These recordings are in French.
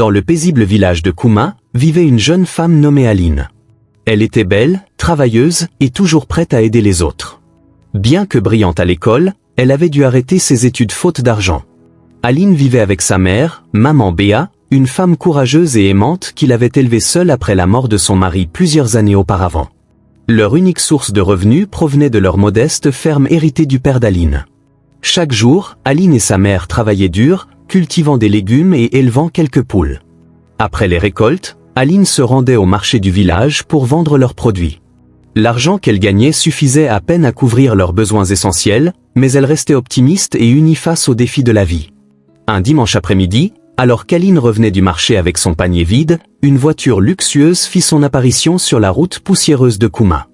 Dans le paisible village de Kouma, vivait une jeune femme nommée Aline. Elle était belle, travailleuse et toujours prête à aider les autres. Bien que brillante à l'école, elle avait dû arrêter ses études faute d'argent. Aline vivait avec sa mère, maman Béa, une femme courageuse et aimante qui l'avait élevée seule après la mort de son mari plusieurs années auparavant. Leur unique source de revenus provenait de leur modeste ferme héritée du père d'Aline. Chaque jour, Aline et sa mère travaillaient dur, cultivant des légumes et élevant quelques poules. Après les récoltes, Aline se rendait au marché du village pour vendre leurs produits. L'argent qu'elle gagnait suffisait à peine à couvrir leurs besoins essentiels, mais elle restait optimiste et unie face aux défis de la vie. Un dimanche après-midi, alors qu'Aline revenait du marché avec son panier vide, une voiture luxueuse fit son apparition sur la route poussiéreuse de Kouma.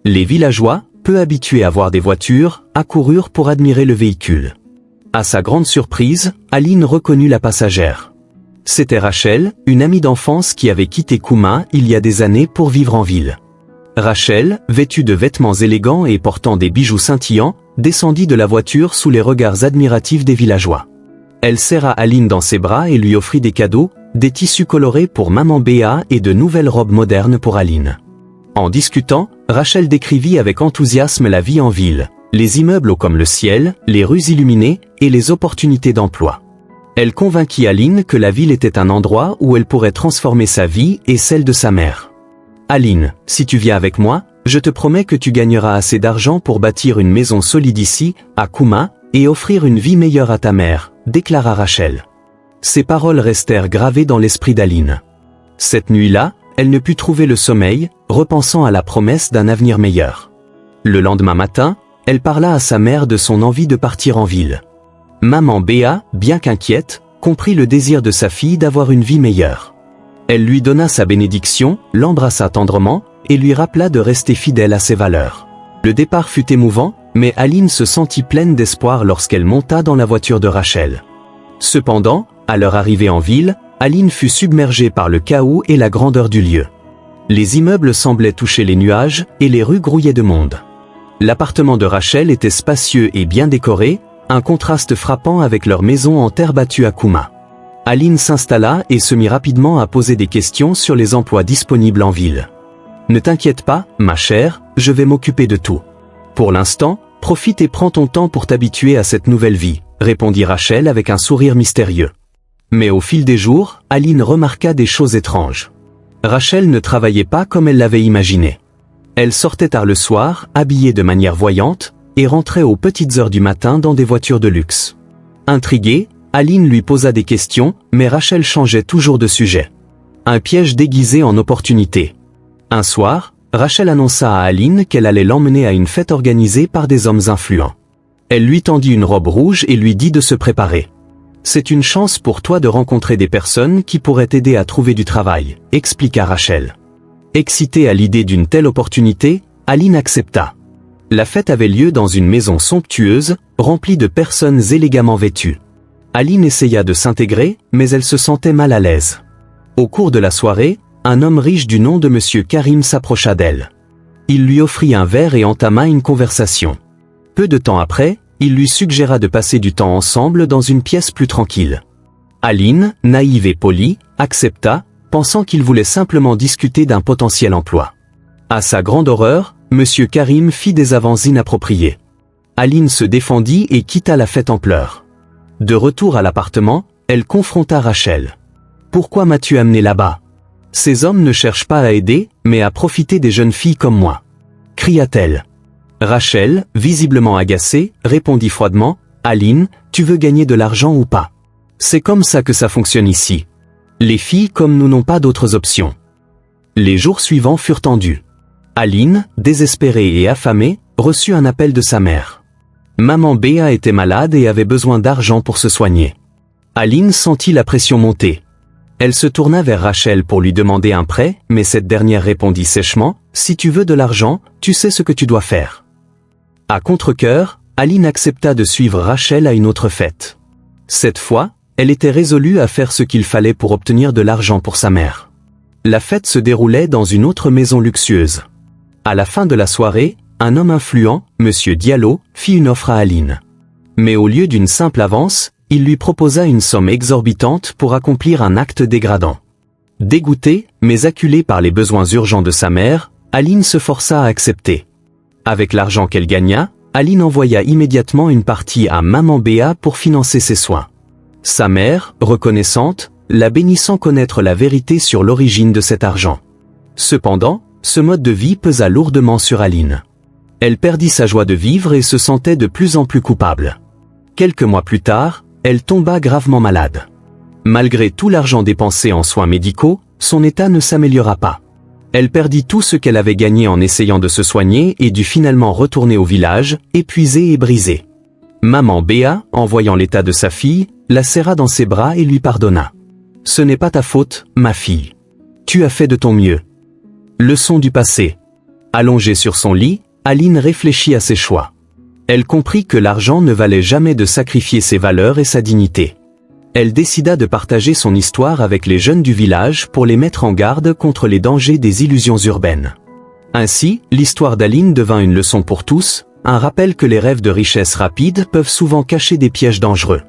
Les villageois, peu habitués à voir des voitures, accoururent pour admirer le véhicule. À sa grande surprise, Aline reconnut la passagère. C'était Rachel, une amie d'enfance qui avait quitté Kouma il y a des années pour vivre en ville. Rachel, vêtue de vêtements élégants et portant des bijoux scintillants, descendit de la voiture sous les regards admiratifs des villageois. Elle serra Aline dans ses bras et lui offrit des cadeaux, des tissus colorés pour maman Béa et de nouvelles robes modernes pour Aline. En discutant, Rachel décrivit avec enthousiasme la vie en ville, les immeubles hauts comme le ciel, les rues illuminées et les opportunités d'emploi. Elle convainquit Aline que la ville était un endroit où elle pourrait transformer sa vie et celle de sa mère. « Aline, si tu viens avec moi, je te promets que tu gagneras assez d'argent pour bâtir une maison solide ici, à Kouma, et offrir une vie meilleure à ta mère, » déclara Rachel. Ces paroles restèrent gravées dans l'esprit d'Aline. Cette nuit-là, elle ne put trouver le sommeil, repensant à la promesse d'un avenir meilleur. Le lendemain matin, elle parla à sa mère de son envie de partir en ville. Maman Béa, bien qu'inquiète, comprit le désir de sa fille d'avoir une vie meilleure. Elle lui donna sa bénédiction, l'embrassa tendrement, et lui rappela de rester fidèle à ses valeurs. Le départ fut émouvant, mais Aline se sentit pleine d'espoir lorsqu'elle monta dans la voiture de Rachel. Cependant, à leur arrivée en ville, Aline fut submergée par le chaos et la grandeur du lieu. Les immeubles semblaient toucher les nuages, et les rues grouillaient de monde. L'appartement de Rachel était spacieux et bien décoré, un contraste frappant avec leur maison en terre battue à Kouma. Aline s'installa et se mit rapidement à poser des questions sur les emplois disponibles en ville. « Ne t'inquiète pas, ma chère, je vais m'occuper de tout. Pour l'instant, profite et prends ton temps pour t'habituer à cette nouvelle vie, » répondit Rachel avec un sourire mystérieux. Mais au fil des jours, Aline remarqua des choses étranges. Rachel ne travaillait pas comme elle l'avait imaginé. Elle sortait tard le soir, habillée de manière voyante, et rentrait aux petites heures du matin dans des voitures de luxe. Intriguée, Aline lui posa des questions, mais Rachel changeait toujours de sujet. Un piège déguisé en opportunité. Un soir, Rachel annonça à Aline qu'elle allait l'emmener à une fête organisée par des hommes influents. Elle lui tendit une robe rouge et lui dit de se préparer. « C'est une chance pour toi de rencontrer des personnes qui pourraient t'aider à trouver du travail », expliqua Rachel. Excitée à l'idée d'une telle opportunité, Aline accepta. La fête avait lieu dans une maison somptueuse, remplie de personnes élégamment vêtues. Aline essaya de s'intégrer, mais elle se sentait mal à l'aise. Au cours de la soirée, un homme riche du nom de Monsieur Karim s'approcha d'elle. Il lui offrit un verre et entama une conversation. Peu de temps après, il lui suggéra de passer du temps ensemble dans une pièce plus tranquille. Aline, naïve et polie, accepta, pensant qu'il voulait simplement discuter d'un potentiel emploi. À sa grande horreur, Monsieur Karim fit des avances inappropriées. Aline se défendit et quitta la fête en pleurs. De retour à l'appartement, elle confronta Rachel. « Pourquoi m'as-tu amené là-bas ? Ces hommes ne cherchent pas à aider, mais à profiter des jeunes filles comme moi. » cria-t-elle. Rachel, visiblement agacée, répondit froidement, « Aline, tu veux gagner de l'argent ou pas ? C'est comme ça que ça fonctionne ici. Les filles comme nous n'ont pas d'autres options. » Les jours suivants furent tendus. Aline, désespérée et affamée, reçut un appel de sa mère. Maman Béa était malade et avait besoin d'argent pour se soigner. Aline sentit la pression monter. Elle se tourna vers Rachel pour lui demander un prêt, mais cette dernière répondit sèchement, « Si tu veux de l'argent, tu sais ce que tu dois faire. » À contre-cœur, Aline accepta de suivre Rachel à une autre fête. Cette fois, elle était résolue à faire ce qu'il fallait pour obtenir de l'argent pour sa mère. La fête se déroulait dans une autre maison luxueuse. À la fin de la soirée, un homme influent, Monsieur Diallo, fit une offre à Aline. Mais au lieu d'une simple avance, il lui proposa une somme exorbitante pour accomplir un acte dégradant. Dégoûtée, mais acculée par les besoins urgents de sa mère, Aline se força à accepter. Avec l'argent qu'elle gagna, Aline envoya immédiatement une partie à maman Béa pour financer ses soins. Sa mère, reconnaissante, la bénit sans connaître la vérité sur l'origine de cet argent. Cependant, ce mode de vie pesa lourdement sur Aline. Elle perdit sa joie de vivre et se sentait de plus en plus coupable. Quelques mois plus tard, elle tomba gravement malade. Malgré tout l'argent dépensé en soins médicaux, son état ne s'améliora pas. Elle perdit tout ce qu'elle avait gagné en essayant de se soigner et dut finalement retourner au village, épuisée et brisée. Maman Béa, en voyant l'état de sa fille, la serra dans ses bras et lui pardonna. « Ce n'est pas ta faute, ma fille. Tu as fait de ton mieux. » Leçon du passé. Allongée sur son lit, Aline réfléchit à ses choix. Elle comprit que l'argent ne valait jamais de sacrifier ses valeurs et sa dignité. Elle décida de partager son histoire avec les jeunes du village pour les mettre en garde contre les dangers des illusions urbaines. Ainsi, l'histoire d'Aline devint une leçon pour tous, un rappel que les rêves de richesse rapide peuvent souvent cacher des pièges dangereux.